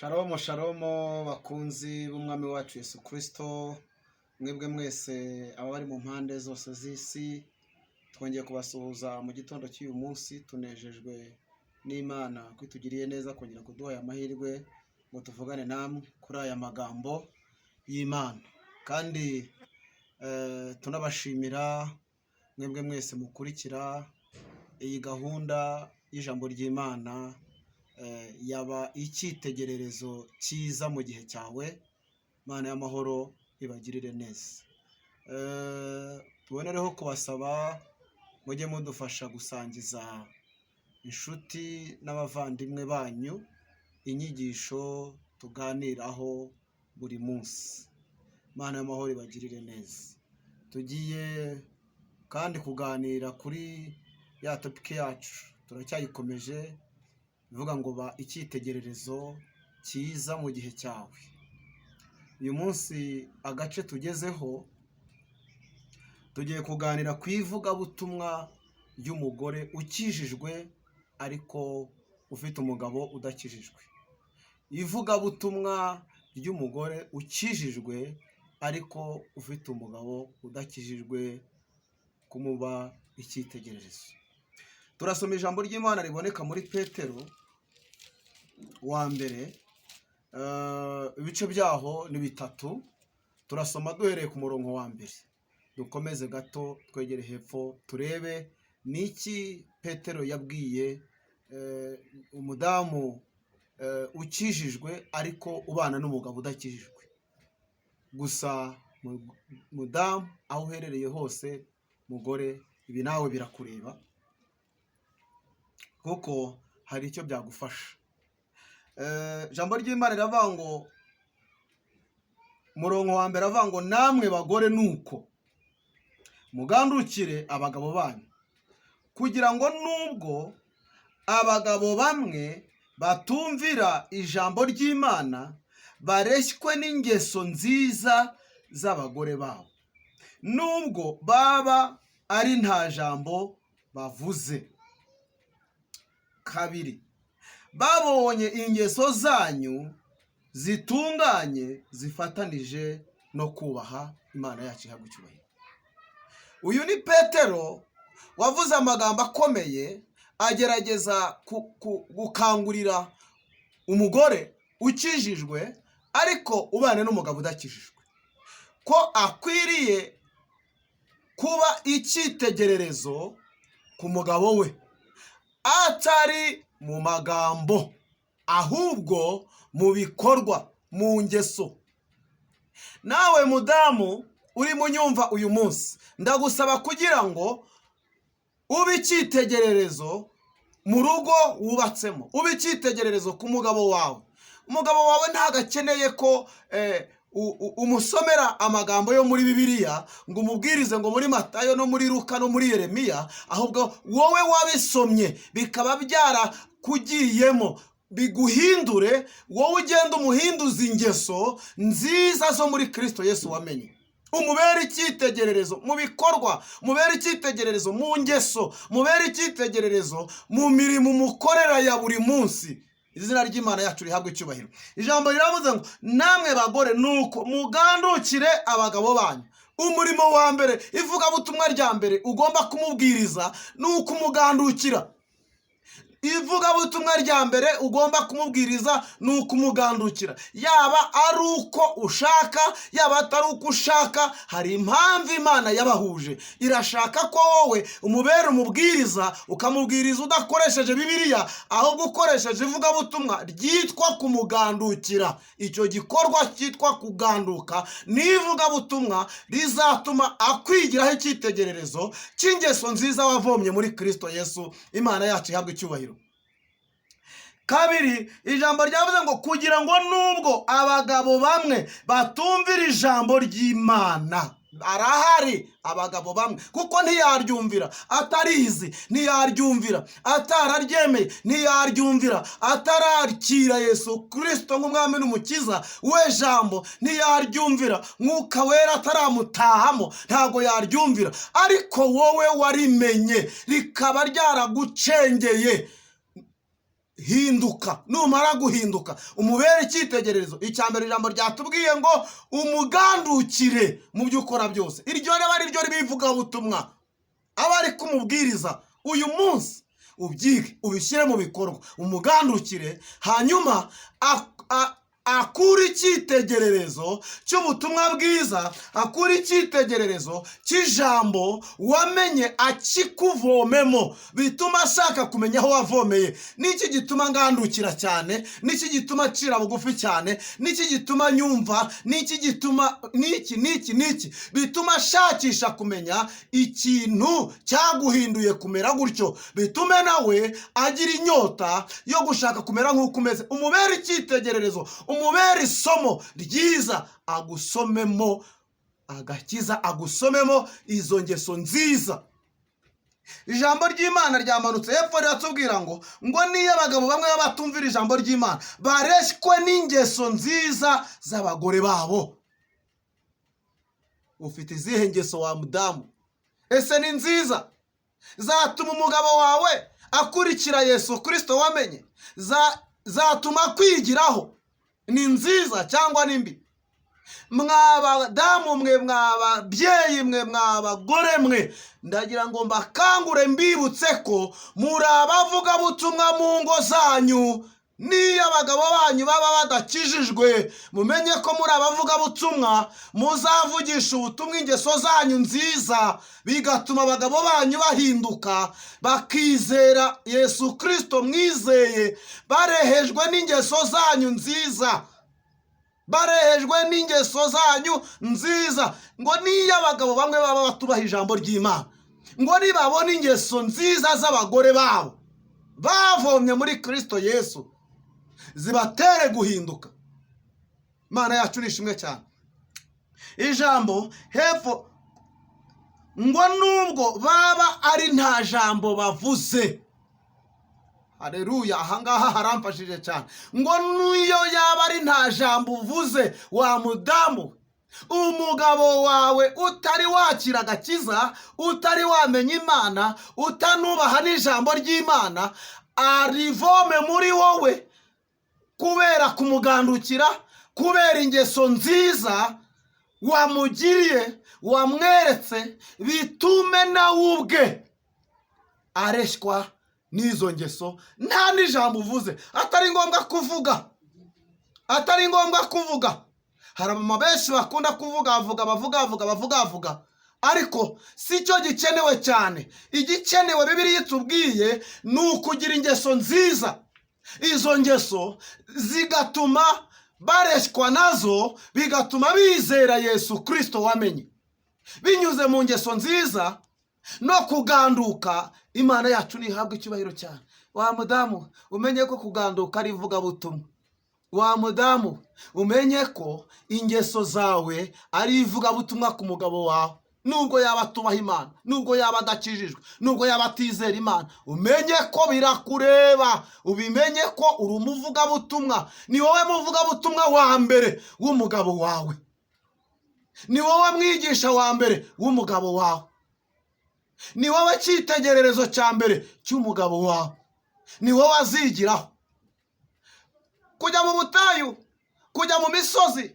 Shalom shalom bakunzi b'umwami wacu Yesu Kristo, mwebwe mwese abari mu mpande zose z'isi, twongeye kubasuhuza mu gitondo cy'uyu munsi. Tunejejwe n'Imana kwitugiriye neza kongera kuduha amahirwe ngo tuvugane namwe kuri aya magambo y'Imana, kandi tunabashimira mwebwe mwese mukurikira iyi gahunda y'ijambo ry'Imana. Yaba icyitegererezo cyiza mu gihe cyawe. Imana y'amahoro ibagirire neza. Tubonereho kubasaba mujye mudufasha gusangiza inshuti n'abavandimwe banyu inyigisho tuganiraho buri munsi. Imana y'amahoro ibagirire neza. Tugiye kandi kuganira kuri ya topiki yacu, turacyayikomeje bivuga ngo ba icyitegererezo cyiza mu gihe cyawe. Uyu munsi agace tugezeho, tugiye kuganira ku ivugabutumwa ry'umugore ukijijwe ariko ufite umugabo udakijijwe. Ivugabutumwa ry'umugore ukijijwe ariko ufite umugabo udakijijwe, kumuba icyitegererezo. Turasoma ijambo ry'Imana riboneka muri Petero wa mbere, ibice byaho ni 3. Turasoma duhereye ku murongo wa mbere, dukomeze gato twegere hepfo turebe niki Petero yabwiye umudamu ukijijwe ariko ubana n'umugabo udakijijwe. Gusa mudamu aho uherereye hose, mugore, ibi nawe birakureba kuko hari icyo byagufasha. Ijambo ry'Imana riravuga ngo, murongo wa mbere avuga ngo, namwe bagore nuko mugandukire abagabo banyu, kugira ngo nubwo abagabo bamwe batumvira ijambo ry'Imana, bareshywe n'ingeso nziza z'abagore babo, nubwo baba ari nta jambo bavuze. 2, babonye ingeso zanyu zitunganye zifatanije no kubaha Imana yacu ihabwa icyubahiro. Uyu ni Petero wavuze amagambo akomeye, agerageza gukangurira umugore ukijijwe ariko ubana n'umugabo udakijijwe ko akwiriye kuba icyitegererezo ku mugabo we, atari mu magambo ahubwo mu bikorwa, mu ngeso. Nawe mudamu uri munyumva uyu munsi, ndagusaba kugira ngo ube icyitegererezo mu rugo wubatsemo, ube icyitegererezo ku mugabo wawe. Umugabo wawe ntabwo akeneye ko umusomera amagambo yo muri Bibiliya ngo umubwirize ngo muri Matayo no muri Luka no muri Yeremiya, ahubwo wowe wabisomye bikaba byarakugiyemo biguhindure, wowe ugenda umuhinduza ingeso nziza zo muri Kristo Yesu wamenye. Umubere icyitegererezo mu bikorwa, mubere icyitegererezo mu ngeso, mubere icyitegererezo mu mirimo mukorera ya buri munsi. Izina ry'Imana yacu rihabwa icyubahiro. Ijambo riravuze ngo, namwe bagore nuko mugandukire abagabo banyu. Umurimo wa mbere, ivugabutumwa rya mbere ugomba kumubwiriza ni ukumugandukira. Ivugabutumwa rya mbere ugomba kumubwiriza ni ukumugandukira. Yaba ari uko ushaka, yaba atari uko ushaka, hari impamvu Imana yabahuje. Irashaka ko wowe umubera umubwiriza, ukamubwiriza udakoresheje Bibiliya, ahubwo ukoresheje ivugabutumwa ryitwa kumugandukira. Icyo gikorwa cyitwa kuganduka ni ivugabutumwa rizatuma akwigiraho icyitegererezo cy'ingeso nziza wavomye muri Kristo Yesu. Imana yacu ihabwa icyubahiro. 2, ijambo ryavuze ngo, kugira ngo nubwo abagabo bamwe batumvira ijambo ry'Imana. Arahari abagabo bamwe kuko ntiyaryumvira, atarizi ntiyaryumvira, atararyemeye ntiyaryumvira, atarakira Yesu Kristo nk'umwami n'umukiza we jambo ntiyaryumvira, Mwuka Wera ataramutahamo ntago yaryumvira. Ariko wowe warimenye rikaba ryaragucengeye, hinduka. Numara guhinduka umubere icyitegererezo. Icya mbere ijambo ryatubwiye ngo umugandukire mu byo ukora byose. Iryo reba ari ryo ribivuga butumwa aba ari kumubwiriza uyu munsi. Ubyige ubishyire mu bikorwa, umugandukire, hanyuma akura icyitegererezo cy'ubutumwa bwiza, akura icyitegererezo cy'ijambo wamenye akikuvomemo, bituma ashaka kumenya aho wavomeye. Niki gituma ngandukira cyane? Niki gituma cira bugufi cyane? Niki gituma nyumva? Niki gituma niki bituma ashakisha kumenya ikintu cyaguhinduye kumera gutyo, bitume nawe agira inyota yo gushaka kumera nk'uko umeze. Umubere icyitegererezo, umubere isomo ryiza, agusomemo agakiza, agusomemo izo ngeso nziza. Ijambo ry'Imana ryamanutse hepfo riratubwira ngo niyo abagabo bamwe batumvira ijambo ry'Imana bareshywe n'ingeso nziza z'abagore babo. Ufite izihe ngeso wa mudamu? Ese ni nziza? Zatuma umugabo wawe akurikira Yesu Kristo wamenye? Zatuma kwigiraho? Ni nziza cyangwa ni mbi? Mwabadamu mwe, mwababyeyi mwe, mwabagore mwe, ndagira ngo mbakangure mbibutse ko muri abavuga butumwa mu ngo zanyu. Niyo abagabo banyu baba badakijijwe, mumenye ko muri abavuga butumwa muzavugisha ubutumwa ingeso zanyu nziza, bigatuma abagabo banyu bahinduka, bakizera Yesu Kristo mwizeye, barehejwe n'ingeso zanyu nziza, barehejwe n'ingeso zanyu nziza. Ngo niyo abagabo bamwe baba batubaha ijambo ry'Imana, ngo nibabona ingeso nziza z'abagore babo bavomye muri Kristo Yesu, zibatere guhinduka. Imana yacu ni ishimwe cyane. Ijambo hepfo ngo nubwo baba ari nta jambo bavuze, haleluya, ahangaha haramfashije cyane. Ngo niyo yaba ari nta jambo uvuze wa mudamu, umugabo wawe utari wakira agakiza, utari wamenya Imana, utanubaha n'ijambo ry'Imana, arivome muri wowe kubera kumugandukira, kubera ingeso nziza wamugiriye, wamweretse, bitume nawe ubwe areshywa n'izo ngeso. Nta n'ijambo uvuze, atari ngombwa kuvuga, atari ngombwa kuvuga. Hari abamama benshi bakunda kuvuga, bavuga, ariko si cyo gikenewe cyane. Igikenewe Bibiliya itubwiye ni ukugira ingeso nziza. Izo ngeso zigatuma bareshywa nazo, bigatuma bizera Yesu Kristo wamenye. Binyuze mu ngeso nziza no kuganduka, Imana yacu nihabwa icyubahiro cyane. Wa mudamu umenye ko kuganduka ari ivugabutumwa. Wa mudamu umenye ko ingeso zawe ari ivugabutumwa ku mugabo wawe. Nubwo yaba atubaha Imana, nubwo yaba adakijijwe, nubwo yaba atizera Imana, umenye ko birakureba. Ubimenye ko uri umuvugabutumwa. Ni wowe muvugabutumwa wa mbere w'umugabo wawe, ni wowe mwigisha wa mbere w'umugabo wawe, ni wowe cyitegererezo cya mbere cy'umugabo wawe, ni wowe azigiraho. Kujya mu butayu, kujya mu misozi,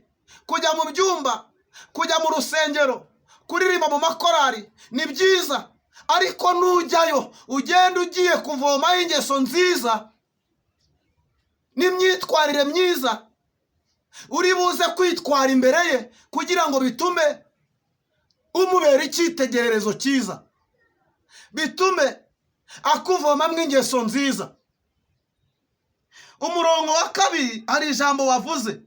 kujya mu byumba, kujya mu rusengero, kuririmba mu makorari ni byiza, ariko nujyayo ugenda ugiye kuvomaho ingeso nziza n'imyitwarire myiza, uri buze kwitwara imbere ye kugira ngo bitume umubera icyitegererezo cyiza, bitume akuvomamo ingeso nziza. Umurongo wa kabiri hari ijambo wavuze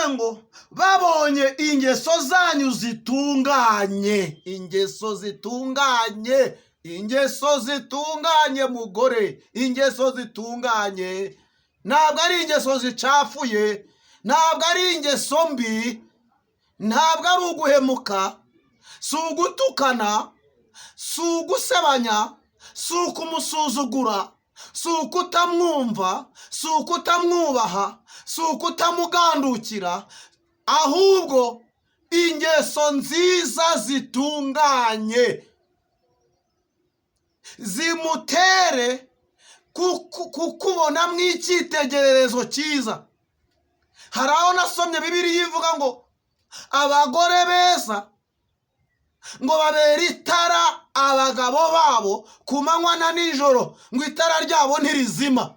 ngo babonye ingeso zanyu zitunganye. Ingeso zitunganye, ingeso zitunganye mugore, ingeso zitunganye. Ntabwo ari ingeso zicafuye, ntabwo ari ingeso mbi, ntabwo ari uguhemuka, si ugutukana, si ugusebanya, si ukumusuzugura, si ukutamwumva, si ukutamwubaha, si ukutamugandukira, ahubwo ingeso nziza zitunganye zimutere kukubona mu icyitegererezo cyiza. Hari aho nasomye Bibiliya ivuga ngo abagore beza ngo babere itara abagabo babo ku manywa na nijoro, ngo itara ryabo ntirizima.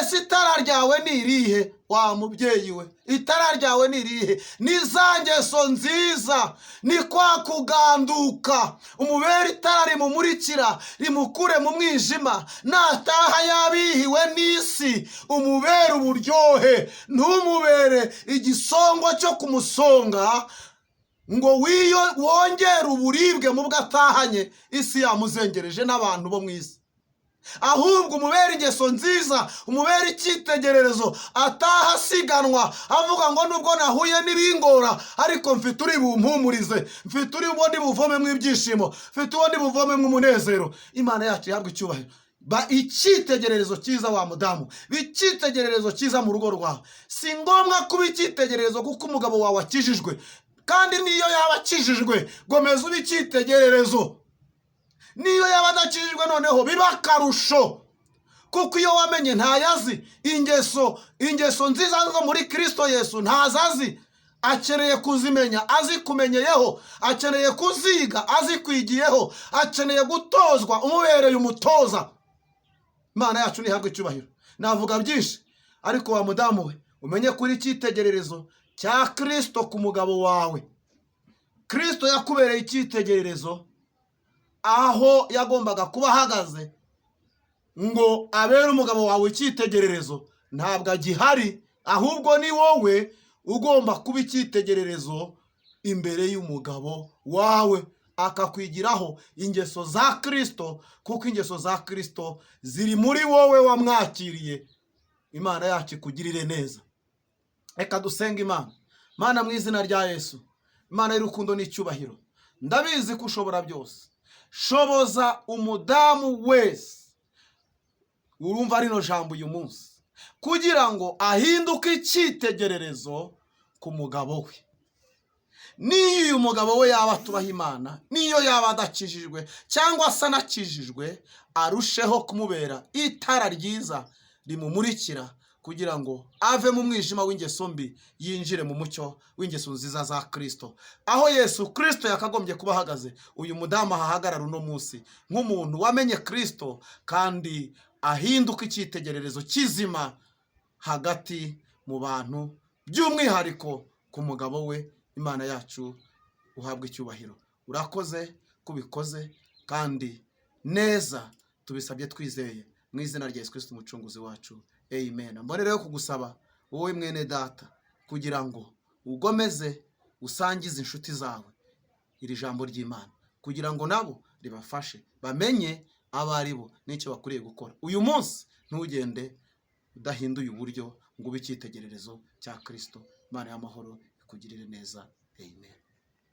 Ese itara ryawe ni irihe wa mubyeyi we? Itara ryawe ni irihe? Ni za ngeso nziza, ni kwa kuganduka. Umubere itara rimumurikira, rimukure mu mwijima. Nataha yabihiwe n'isi, umubere uburyohe, ntumubere igisongo cyo kumusonga ngo wongere uburibwe mu bwo atahanye isi yamuzengereje n'abantu bo mu isi. Ahubwo umubere ingeso nziza, umubere icyitegererezo, ataha asiganwa avuga ngo nubwo nahuye n'ibingora ariko mfite uri bumpumurize, mfite uri ubundi buvome mu ibyishimo, mfite ubundi buvome mu munezero. Imana yacu ihabwe icyubahiro. Ba icyitegererezo cyiza wa mudamu, icyitegererezo cyiza mu rugo rwawe. Si ngombwa kuba icyitegererezo kuko umugabo wawe akijijwe, kandi niyo yaba akijijwe gomeza ube icyitegererezo. Niyo yaba adakijijwe noneho biba akarusho, kuko iyo wamenye ntayazi ingeso nziza zo muri Kristo Yesu ntazazi. Akeneye kuzimenya azikumenyeyeho, akeneye kuziga azikwigiyeho, akeneye gutozwa umubereye umutoza. Imana yacu nihabwe icyubahiro. Navuga byinshi ariko wa mudamu we umenye kuri icyitegererezo cya Kristo ku mugabo wawe. Kristo yakubereye icyitegererezo aho yagombaga kuba ahagaze ngo abere umugabo wawe icyitegererezo, ntabwo agihari, ahubwo ni wowe ugomba kuba icyitegererezo imbere y'umugabo wawe, akakwigiraho ingeso za Kristo, kuko ingeso za Kristo ziri muri wowe wamwakiriye. Imana yacu ikugirire neza. Reka dusenga Imana. Mana, mu izina rya Yesu, Imana y'urukundo n'icyubahiro, ndabizi ko ushobora byose. Shoboza umudamu wese urumva rino jambo uyu munsi, kugira ngo ahinduke icyitegererezo ku mugabo we. Niyo uyu mugabo we yaba atubaha Imana, niyo yaba adakijijwe cyangwa se anakijijwe, arusheho kumubera itara ryiza rimumurikira, kugira ngo ave mu mwijima w'ingeso mbi yinjire mu mucyo w'ingeso nziza za Kristo. Aho Yesu Kristo yakagombye kuba ahagaze, uyu mudamu ahahagarara uno munsi nk'umuntu wamenye Kristo, kandi ahinduka icyitegererezo kizima hagati mu bantu, by'umwihariko ku mugabo we. Imana yacu uhabwe icyubahiro. Urakoze kubikoze kandi neza, tubisabye twizeye mu izina rya Yesu Kristo umucunguzi wacu. Amen. Mbone rero kugusaba wowe mwene data, kugira ngo ugomeze usangize inshuti zawe iri jambo ry'Imana, kugira ngo nabo ribafashe bamenye abo ari bo n'icyo bakwiriye gukora. Uyu munsi ntugende udahinduye uburyo ngo ube icyitegererezo cya Kristo. Imana y'amahoro ikugirire neza. Amen.